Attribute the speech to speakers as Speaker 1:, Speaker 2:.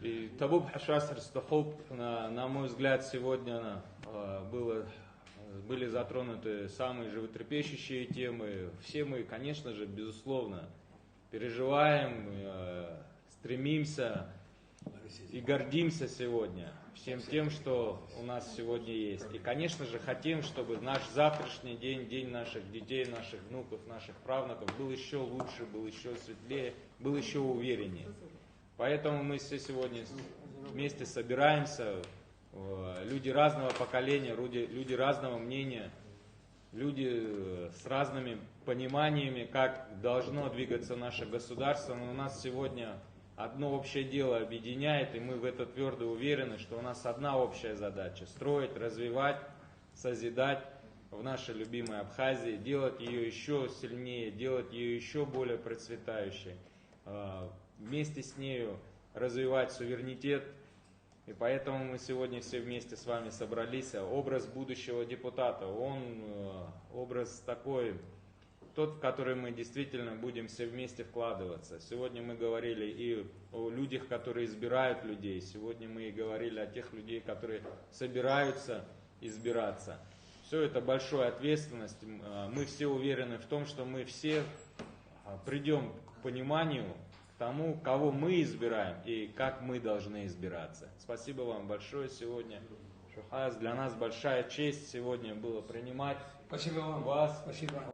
Speaker 1: И Табуб Хашаср Стахуб, на мой взгляд, сегодня были затронуты самые животрепещущие темы. Все мы, конечно же, безусловно, переживаем, стремимся и гордимся сегодня всем тем, что у нас сегодня есть. И, конечно же, хотим, чтобы наш завтрашний день, день наших детей, наших внуков, наших правнуков был еще лучше, был еще светлее, был еще увереннее. Поэтому мы все сегодня вместе собираемся, люди разного поколения, люди разного мнения, люди с разными пониманиями, как должно двигаться наше государство. Но у нас сегодня одно общее дело объединяет, и мы в это твердо уверены, что у нас одна общая задача – строить, развивать, созидать в нашей любимой Абхазии, делать ее еще сильнее, делать ее еще более процветающей, вместе с нею развивать суверенитет. И поэтому мы сегодня все вместе с вами собрались. Образ будущего депутата, он образ такой, тот, в который мы действительно будем все вместе вкладываться. Сегодня мы говорили и о людях, которые избирают людей. Сегодня мы и говорили о тех людей, которые собираются избираться. Все это большая ответственность. Мы все уверены в том, что мы все придем к пониманию, к тому, кого мы избираем и как мы должны избираться. Спасибо вам большое сегодня. Шухаз, для нас большая честь сегодня было принимать
Speaker 2: Спасибо вам.
Speaker 1: Вас.
Speaker 2: Спасибо.